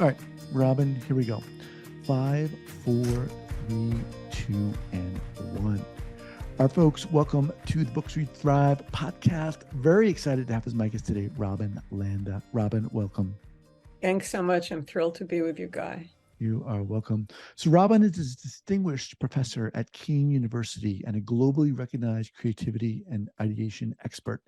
All right, Robin, here we go. 5, 4, 3, 2, and 1. Our folks, welcome to the Books We Thrive podcast. Very excited to have as my guest today, Robin Landa. Robin, welcome. Thanks so much. I'm thrilled to be with you, Guy. You are welcome. So Robin is a distinguished professor at Kean University and a globally recognized creativity and ideation expert.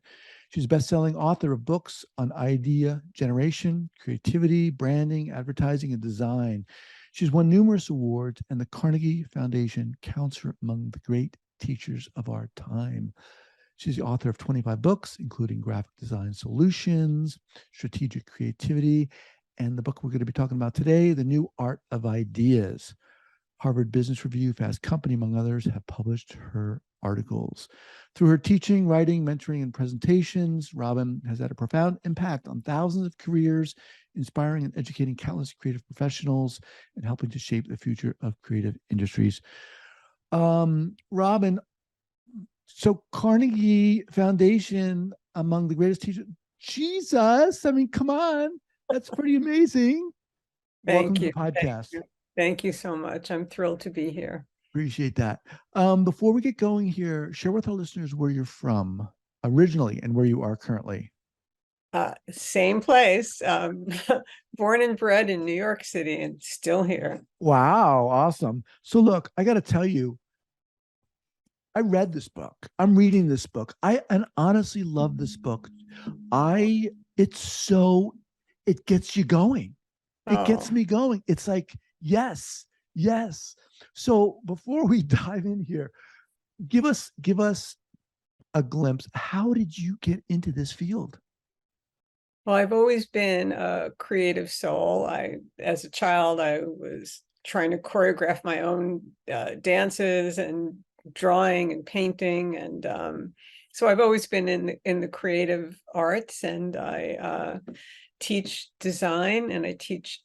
She's a best-selling author of books on idea generation, creativity, branding, advertising, and design. She's won numerous awards, and the Carnegie Foundation counts her among the great teachers of our time. She's the author of 25 books, including Graphic Design Solutions, Strategic Creativity, and the book we're going to be talking about today, The New Art of Ideas. Harvard Business Review, Fast Company, among others, have published her articles. Through her teaching, writing, mentoring, and presentations, Robin has had a profound impact on thousands of careers, inspiring and educating countless creative professionals, and helping to shape the future of creative industries. Robin, so Carnegie Foundation, among the greatest teachers, Jesus, I mean, come on. That's pretty amazing. Welcome to the podcast. Thank you so much. I'm thrilled to be here. Appreciate that. Before we get going here, share with our listeners where you're from originally and where you are currently. Same place. Born and bred in New York City and still here. Wow, awesome. So look, I got to tell you, I read this book. I'm reading this book. I honestly love this book. It gets you going. It gets me going. It's like, yes. So before we dive in here, give us a glimpse. How did you get into this field? Well, I've always been a creative soul. As a child, I was trying to choreograph my own dances and drawing and painting. And so I've always been in the creative arts, and I teach design, and I teach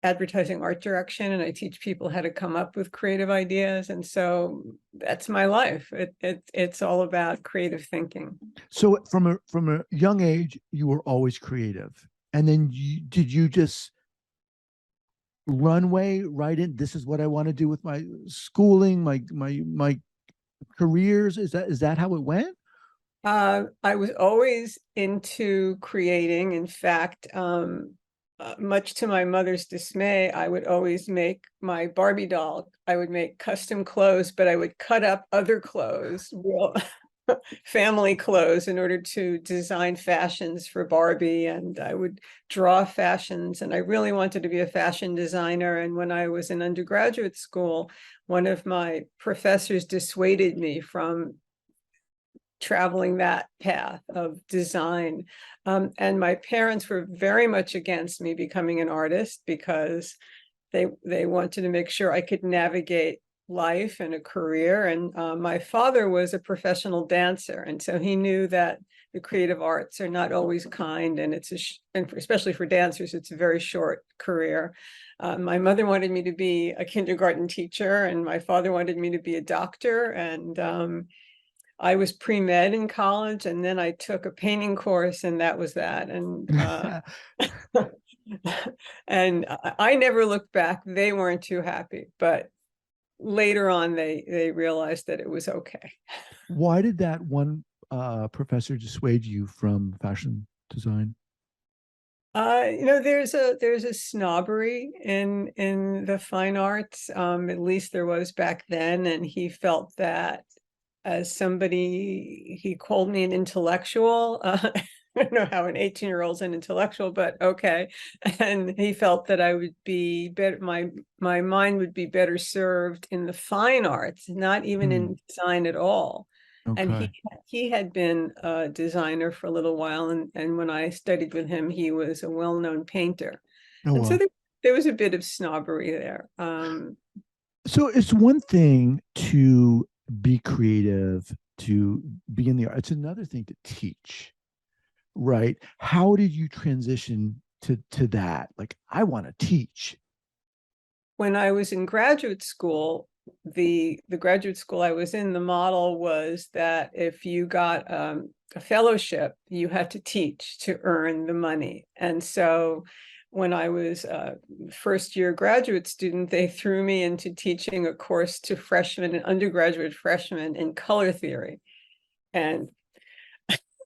advertising art direction, and I teach people how to come up with creative ideas. And so that's my life. It's all about creative thinking. So from a young age, you were always creative. And then did you just runway right in? This is what I want to do with my schooling, my careers. Is that how it went? I was always into creating. In fact, much to my mother's dismay, I would always make my Barbie doll. I would make custom clothes, but I would cut up other clothes, real family clothes, in order to design fashions for Barbie. And I would draw fashions, and I really wanted to be a fashion designer. And when I was in undergraduate school, one of my professors dissuaded me from traveling that path of design. And my parents were very much against me becoming an artist, because they wanted to make sure I could navigate life and a career. And my father was a professional dancer, and so he knew that the creative arts are not always kind, and and especially for dancers, it's a very short career. My mother wanted me to be a kindergarten teacher, and my father wanted me to be a doctor. And I was pre-med in college, and then I took a painting course, and that was that. And and I never looked back. They weren't too happy, but later on they realized that it was okay. Why did that one professor dissuade you from fashion design? There's a snobbery in the fine arts. At least there was back then, and he felt that, as somebody, he called me an intellectual. I don't know how an 18-year-old's an intellectual, but okay. And he felt that I would be better, my mind would be better served in the fine arts, not even in design at all. Okay. And he had been a designer for a little while, and when I studied with him, he was a well-known painter. And so there was a bit of snobbery there. So it's one thing to be creative, to be in the art. It's another thing to teach, right? How did you transition to that? Like, I want to teach. When I was in graduate school, the graduate school I was in, the model was that if you got a fellowship, you had to teach to earn the money. And so when I was a first-year graduate student, they threw me into teaching a course to freshmen and undergraduate freshmen in color theory. And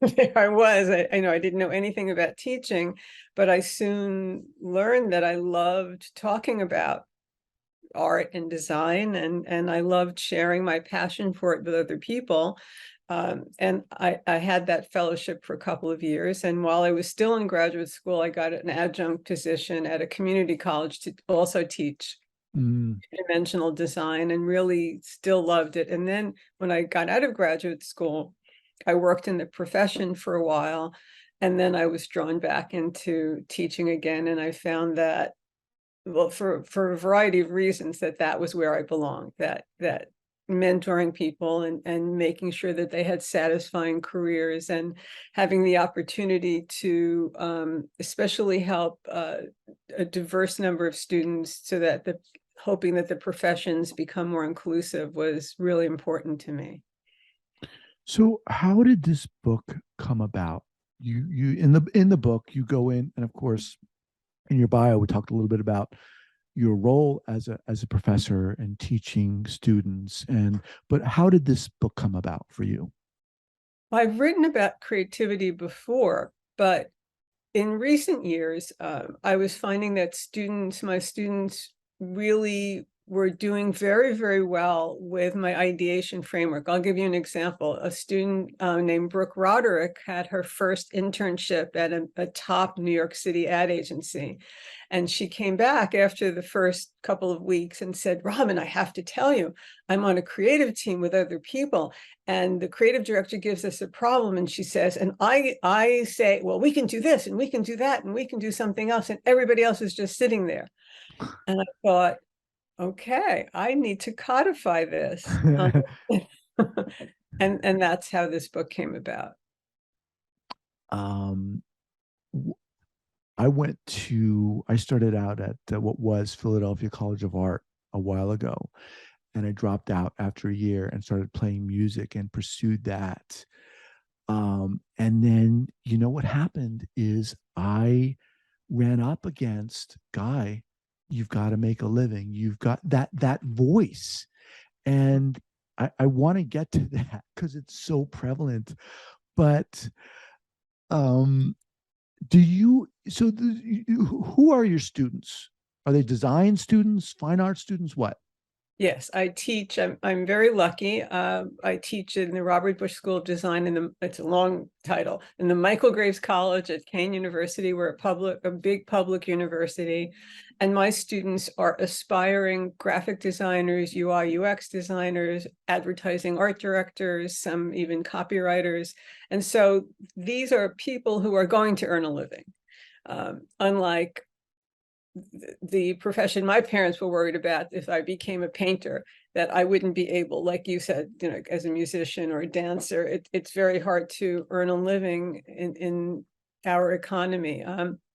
there I was. I know I didn't know anything about teaching, but I soon learned that I loved talking about art and design, and I loved sharing my passion for it with other people. And I had that fellowship for a couple of years. And while I was still in graduate school, I got an adjunct position at a community college to also teach dimensional design, and really still loved it. And then when I got out of graduate school, I worked in the profession for a while, and then I was drawn back into teaching again. And I found that, well, for a variety of reasons, that was where I belonged, that mentoring people and making sure that they had satisfying careers, and having the opportunity to especially help a diverse number of students, so that hoping that the professions become more inclusive was really important to me. So how did this book come about? You in the book you go in, and of course in your bio we talked a little bit about your role as a professor and teaching students, and but how did this book come about for you? I've written about creativity before, but in recent years, I was finding that my students really were doing very, very well with my ideation framework. I'll give you an example. A student named Brooke Roderick had her first internship at a top New York City ad agency. And she came back after the first couple of weeks and said, "Robin, I have to tell you, I'm on a creative team with other people. And the creative director gives us a problem." And she says, and I say, "Well, we can do this and we can do that and we can do something else." And everybody else is just sitting there. And I thought, okay, I need to codify this. And that's how this book came about. um, I started out at what was Philadelphia College of Art a while ago, and I dropped out after a year and started playing music and pursued that. And then, you know, what happened is I ran up against, Guy, you've got to make a living. You've got that voice. And I want to get to that because it's so prevalent. But um, who are your students? Are they design students, fine art students? What? Yes, I teach. I'm very lucky. I teach in the Robert Bush School of Design, it's a long title, in the Michael Graves College at Kean University. We're a big public university, and my students are aspiring graphic designers, UI UX designers, advertising art directors, some even copywriters, and so these are people who are going to earn a living, unlike the profession my parents were worried about. If I became a painter, that I wouldn't be able, like you said, as a musician or a dancer, it's very hard to earn a living in our economy.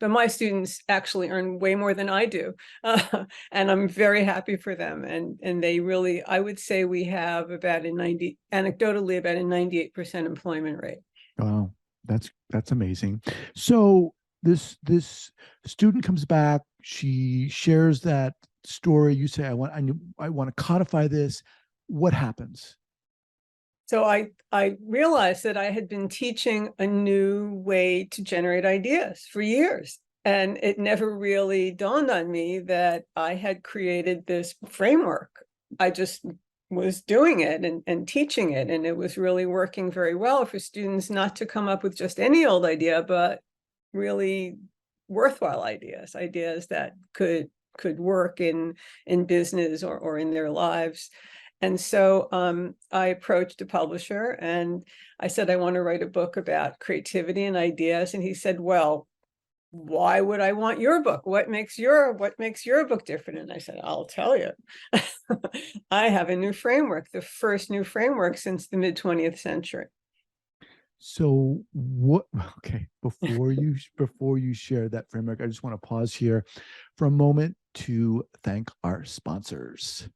But my students actually earn way more than I do. And I'm very happy for them. And they really, I would say we have anecdotally, about a 98% employment rate. Wow, that's amazing. So this student comes back, she shares that story. You say, I want to codify this. What happens? So I realized that I had been teaching a new way to generate ideas for years. And it never really dawned on me that I had created this framework. I just was doing it and teaching it. And it was really working very well for students not to come up with just any old idea, but really worthwhile ideas that could work in business or in their lives. And so I approached a publisher and I said, I want to write a book about creativity and ideas. And he said, well, why would I want your book? What makes your book different? And I said, I'll tell you. I have a new framework, the first new framework since the mid 20th century. So what? Okay, before you share that framework, I just want to pause here for a moment to thank our sponsors.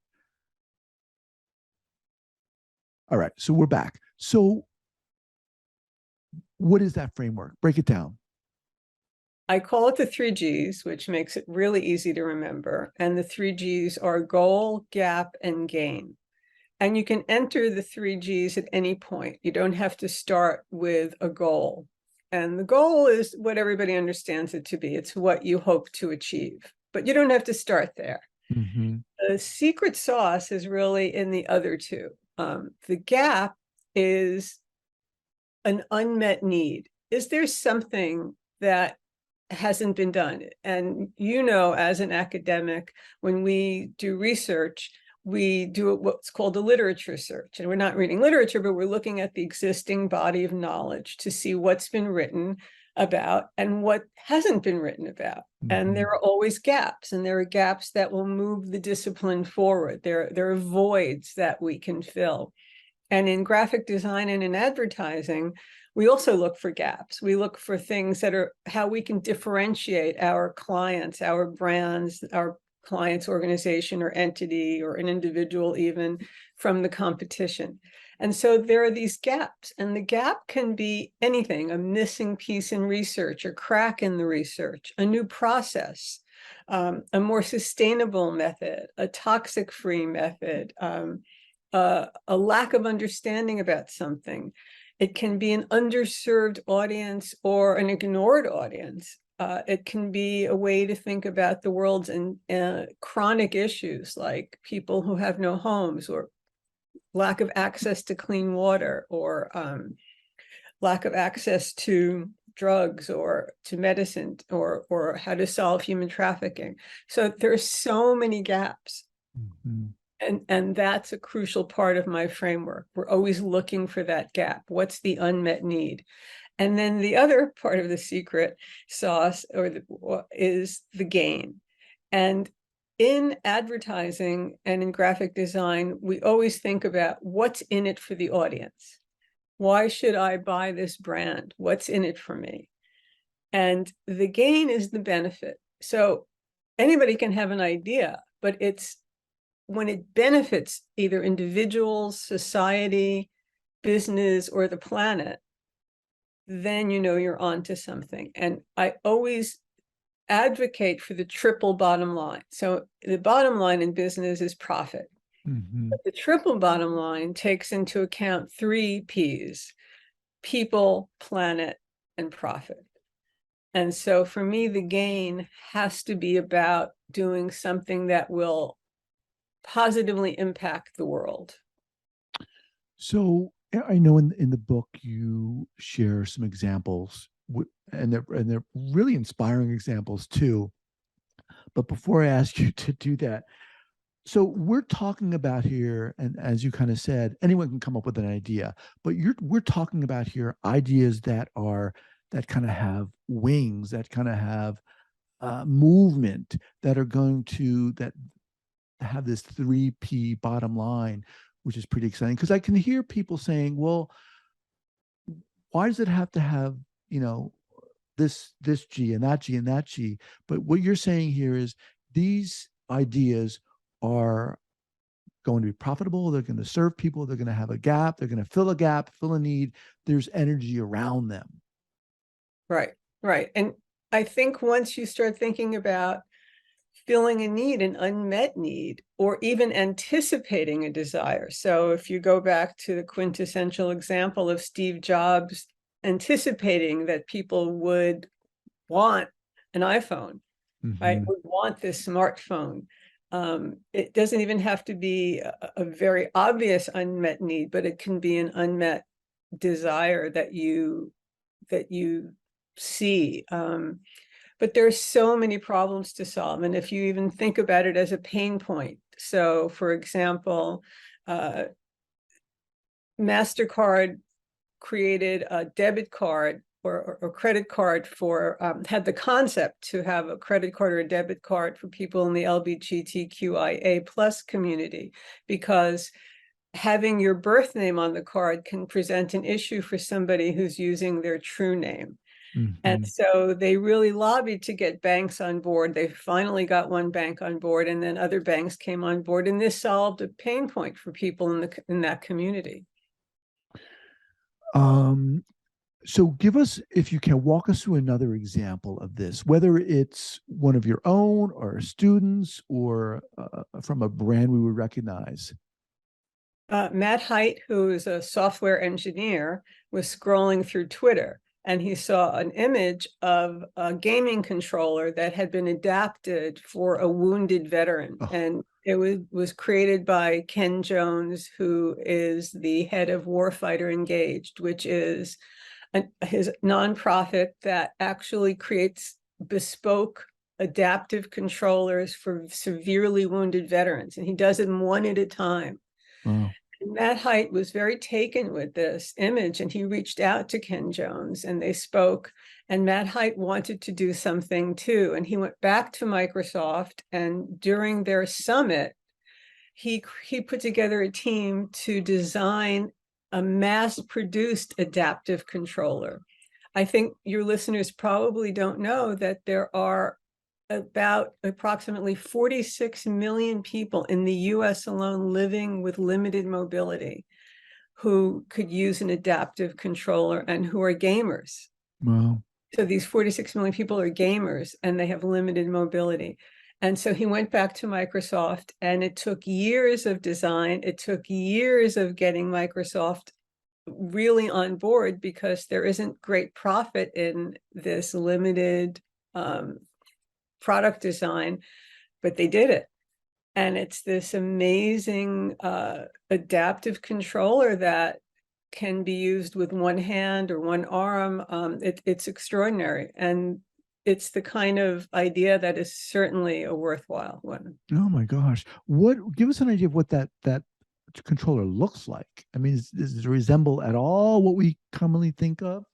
All right, so we're back. So what is that framework? Break it down. I call it the 3 Gs, which makes it really easy to remember. And the 3 Gs are goal, gap, and gain. And you can enter the 3 Gs at any point. You don't have to start with a goal. And the goal is what everybody understands it to be. It's what you hope to achieve, but you don't have to start there. Mm-hmm. The secret sauce is really in the other two. The gap is an unmet need. Is there something that hasn't been done? And as an academic, when we do research, we do what's called a literature search. And we're not reading literature, but we're looking at the existing body of knowledge to see what's been written about and what hasn't been written about. Mm-hmm. And there are always gaps, and there are gaps that will move the discipline forward. There are voids that we can fill. And in graphic design and in advertising, we also look for gaps. We look for things that are how we can differentiate our clients, our brands, our client's organization or entity or an individual even from the competition. And so there are these gaps, and the gap can be anything: a missing piece in research, a crack in the research, a new process, a more sustainable method, a toxic-free method, a lack of understanding about something. It can be an underserved audience or an ignored audience. It can be a way to think about the world's chronic issues, like people who have no homes, or lack of access to clean water, or lack of access to drugs or to medicine, or how to solve human trafficking. So there's so many gaps. Mm-hmm. And that's a crucial part of my framework. We're always looking for that gap. What's the unmet need? And then the other part of the secret sauce is the gain. And in advertising and in graphic design, we always think about what's in it for the audience. Why should I buy this brand? What's in it for me? And the gain is the benefit. So anybody can have an idea, but it's when it benefits either individuals, society, business, or the planet, then you're onto something. And I always advocate for the triple bottom line. So the bottom line in business is profit. Mm-hmm. But the triple bottom line takes into account 3 Ps: people, planet, and profit. And so for me, the gain has to be about doing something that will positively impact the world. So I know in the book you share some examples, and they're really inspiring examples too. But before I ask you to do that, so we're talking about here, and as you kind of said, anyone can come up with an idea, but we're talking about here ideas that kind of have wings, that kind of have movement, that are going to that have this 3P bottom line, which is pretty exciting. Because I can hear people saying, well, why does it have to have, this G and that G and that G? But what you're saying here is these ideas are going to be profitable. They're going to serve people. They're going to have a gap. They're going to fill a gap, fill a need. There's energy around them. Right, right. And I think once you start thinking about filling a need, an unmet need, or even anticipating a desire. So if you go back to the quintessential example of Steve Jobs anticipating that people would want an iPhone, right? Would want this smartphone. It doesn't even have to be a very obvious unmet need, but it can be an unmet desire that you see. But there's so many problems to solve. And if you even think about it as a pain point. So for example, MasterCard created a debit card or credit card for, had the concept to have a credit card or a debit card for people in the LGBTQIA plus community, because having your birth name on the card can present an issue for somebody who's using their true name. Mm-hmm. And so they really lobbied to get banks on board. They finally got one bank on board, and then other banks came on board, and this solved a pain point for people in that community. So give us, if you can, walk us through another example of this, whether it's one of your own or students or from a brand we would recognize. Matt Height, who is a software engineer, was scrolling through Twitter and he saw an image of a gaming controller that had been adapted for a wounded veteran. Oh, And it was created by Ken Jones, who is the head of Warfighter Engaged, which is his nonprofit that actually creates bespoke adaptive controllers for severely wounded veterans. And he does them one at a time. wow. Matt Height was very taken with this image and he reached out to Ken Jones and they spoke, and Matt Height wanted to do something too. And he went back to Microsoft, and during their summit, he put together a team to design a mass-produced adaptive controller. I think your listeners probably don't know that there are about approximately 46 million people in the US alone living with limited mobility who could use an adaptive controller and who are gamers. Wow. So these 46 million people are gamers and they have limited mobility. And so he went back to Microsoft, and it took years of design. It took years of getting Microsoft really on board, because there isn't great profit in this limited product design, but they did it. And it's this amazing adaptive controller that can be used with one hand or one arm. It's extraordinary. And it's the kind of idea that is certainly a worthwhile one. Oh my gosh. What, give us an idea of what that controller looks like. I mean, does it resemble at all what we commonly think of?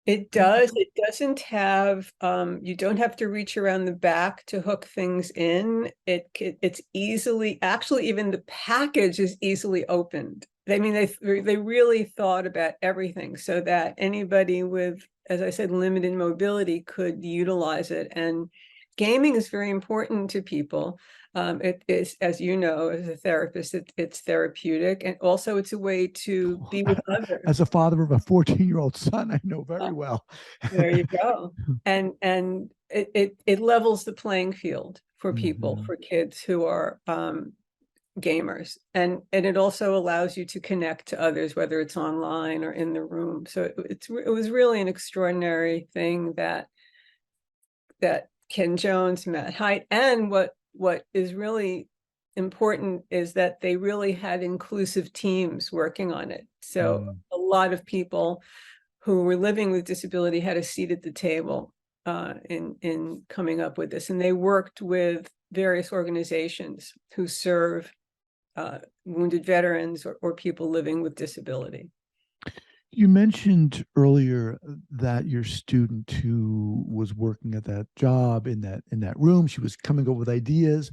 It does. It doesn't have, you don't have to reach around the back to hook things in. It's easily, actually, even the package is easily opened. I mean, they really thought about everything so that anybody with, as I said, limited mobility could utilize it. And gaming is very important to people. It is, as you know, as a therapist, it's therapeutic, and also it's a way to be with others. As a father of a 14-year-old son, I know very well. There you go. And it levels the playing field for people, Mhm. for kids who are gamers. And it also allows you to connect to others, whether it's online or in the room. So it was really an extraordinary thing that Ken Jones, Matt Height, and what is really important is that they really had inclusive teams working on it. So Mm. a lot of people who were living with disability had a seat at the table in coming up with this. And they worked with various organizations who serve wounded veterans or people living with disability. You mentioned earlier that your student who was working at that job in that room, she was coming up with ideas.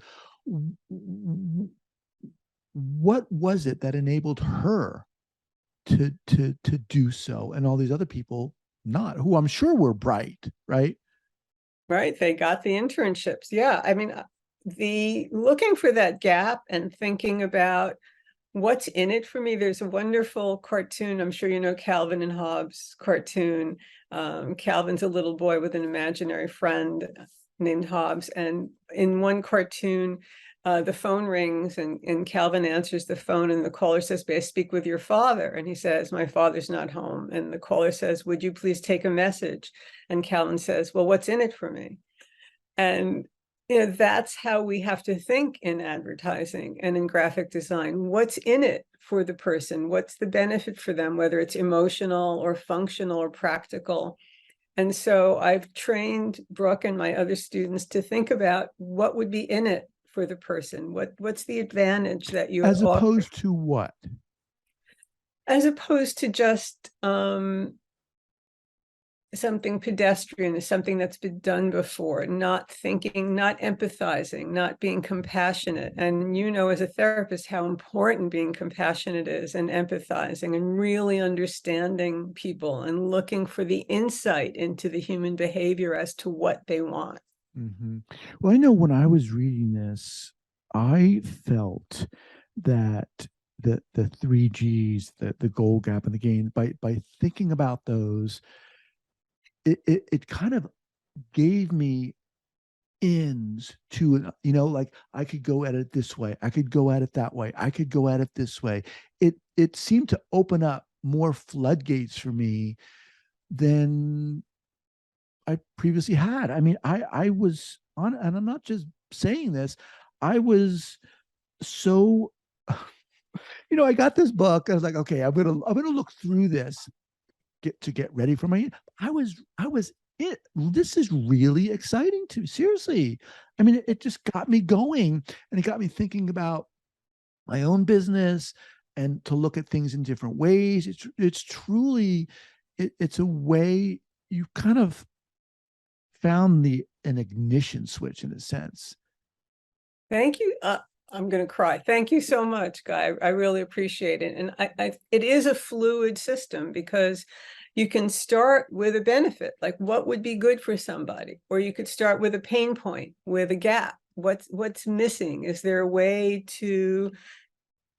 What was it that enabled her to do so, and all these other people not, who I'm sure were bright, right? Right, they got the internships. Yeah, I mean, the looking for that gap and thinking about what's in it for me. There's a wonderful cartoon. I'm sure you know Calvin and Hobbes cartoon. Calvin's a little boy with an imaginary friend named Hobbes. And in one cartoon, the phone rings and Calvin answers the phone and the caller says, "May I speak with your father?" And he says, "My father's not home." And the caller says, "Would you please take a message?" And Calvin says, "Well, what's in it for me?" And that's how we have to think in advertising and in graphic design. What's in it for the person? What's the benefit for them, whether it's emotional or functional or practical? And so I've trained Brooke and my other students to think about what would be in it for the person. What's the advantage that you As offer, opposed to what? as opposed to just something pedestrian, is something that's been done before, not thinking, not empathizing, not being compassionate. And as a therapist, how important being compassionate is, and empathizing and really understanding people and looking for the insight into the human behavior as to what they want. Mm-hmm. Well, I know when I was reading this, I felt that the three G's, the goal gap and the gain, by thinking about those, it kind of gave me ends to, like I could go at it this way, I could go at it that way, I could go at it this way. It seemed to open up more floodgates for me than I previously had. I mean, I was on, and I'm not just saying this, I was so, I got this book. I was like, okay, I'm gonna look through this, get ready for my. I was it. This is really exciting to me. Seriously. I mean, it just got me going, and it got me thinking about my own business and to look at things in different ways. It's truly, it's a way you kind of found an ignition switch in a sense. Thank you. I'm going to cry. Thank you so much, Guy. I really appreciate it. And it is a fluid system because you can start with a benefit, like what would be good for somebody, or you could start with a pain point, with a gap. What's missing? Is there a way to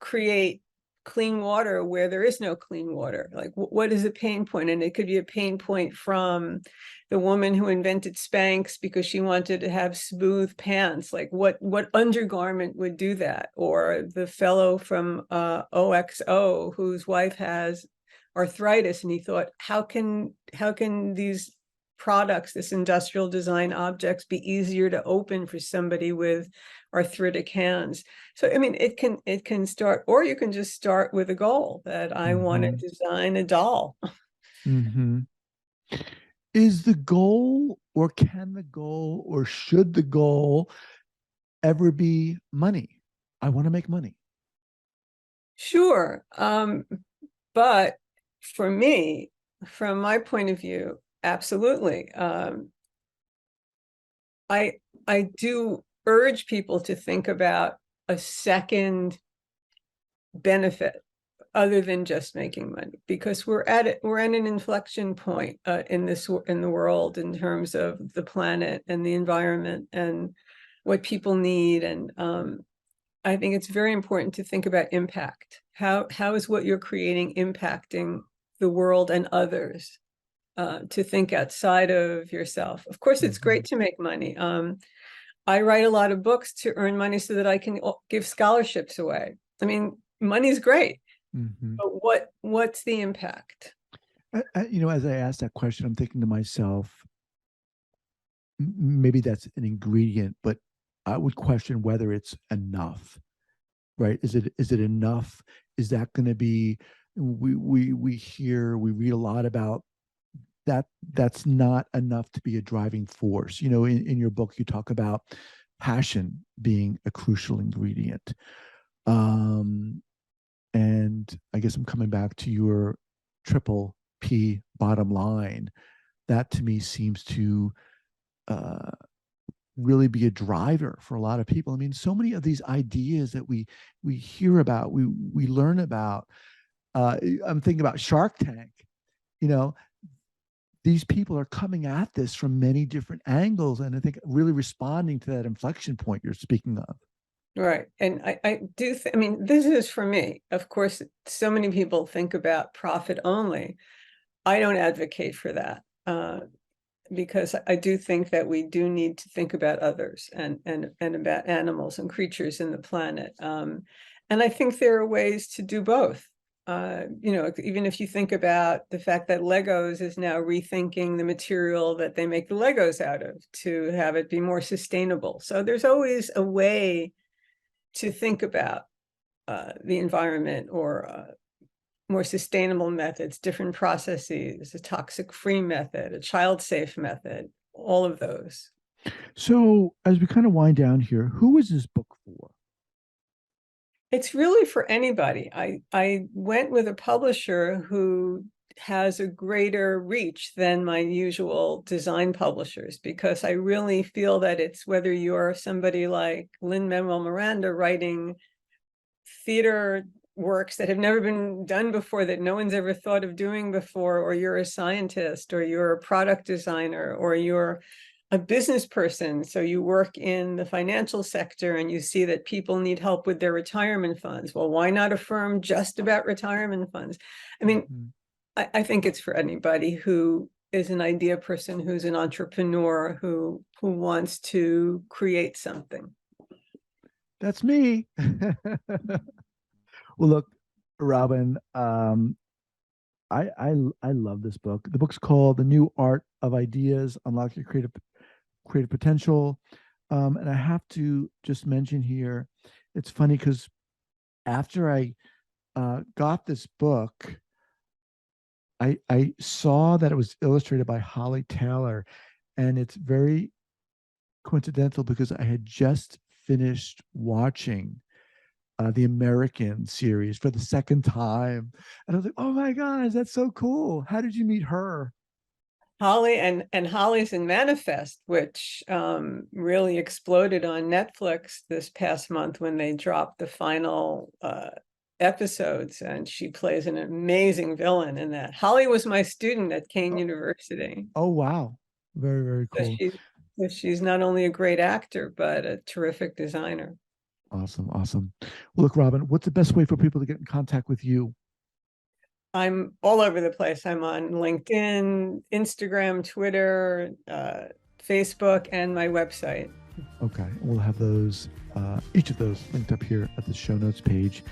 create clean water where there is no clean water? Like what is a pain point? And it could be a pain point from the woman who invented Spanx because she wanted to have smooth pants. Like what undergarment would do that? Or the fellow from OXO whose wife has arthritis, and he thought, how can these products, this industrial design objects, be easier to open for somebody with arthritic hands? So I mean, it can start, or you can just start with a goal that I want to design a doll. Mm-hmm. Is the goal, or can the goal, or should the goal ever be money? I want to make money. Sure. But for me, from my point of view, absolutely. I do urge people to think about a second benefit other than just making money, because we're at an inflection point in the world in terms of the planet and the environment and what people need. And I think it's very important to think about impact. How is what you're creating impacting the world and others? To think outside of yourself. Of course, it's great to make money. I write a lot of books to earn money so that I can give scholarships away. I mean, money's great, but what's the impact? As I ask that question, I'm thinking to myself, maybe that's an ingredient, but I would question whether it's enough, right? Is it enough? Is that going to be, we read a lot about that's not enough to be a driving force. In your book, you talk about passion being a crucial ingredient. And I guess I'm coming back to your triple P bottom line. That to me seems to really be a driver for a lot of people. I mean, so many of these ideas that we hear about, we learn about. I'm thinking about Shark Tank. These people are coming at this from many different angles, and I think really responding to that inflection point you're speaking of. Right. And I do, I mean, this is for me. Of course, so many people think about profit only. I don't advocate for that because I do think that we do need to think about others and about animals and creatures in the planet. And I think there are ways to do both. Even if you think about the fact that Legos is now rethinking the material that they make the Legos out of to have it be more sustainable. So there's always a way to think about the environment, or more sustainable methods, different processes, a toxic-free method, a child-safe method, all of those. So as we kind of wind down here, who is this book for? It's really for anybody. I went with a publisher who has a greater reach than my usual design publishers, because I really feel that it's whether you're somebody like Lin-Manuel Miranda writing theater works that have never been done before, that no one's ever thought of doing before, or you're a scientist, or you're a product designer, or you're a business person, so you work in the financial sector and you see that people need help with their retirement funds. Well, why not a firm just about retirement funds? I mean, I think it's for anybody who is an idea person, who's an entrepreneur, who wants to create something. That's me. Well, look, Robin, I love this book. The book's called The New Art of Ideas: Unlock Your Creative Potential. And I have to just mention here, it's funny because after I got this book, I saw that it was illustrated by Holly Taylor, and it's very coincidental because I had just finished watching the American series for the second time, and I was like, "Oh my gosh, that's so cool! How did you meet her?" Holly and Holly's in Manifest, which really exploded on Netflix this past month when they dropped the final episodes, and she plays an amazing villain in that. Holly was my student at Kean Oh, University. oh wow, very very So cool. she's not only a great actor, but a terrific designer. Awesome, awesome. Well, look, Robin, what's the best way for people to get in contact with you? I'm all over the place. I'm on LinkedIn, Instagram, Twitter, Facebook, and my website. Okay, we'll have those, each of those linked up here at the show notes page.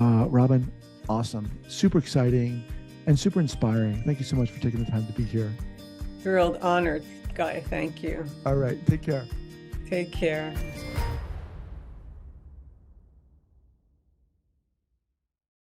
Robin, awesome, super exciting, and super inspiring. Thank you so much for taking the time to be here. Thrilled, honored, Guy. Thank you. All right, take care. Take care.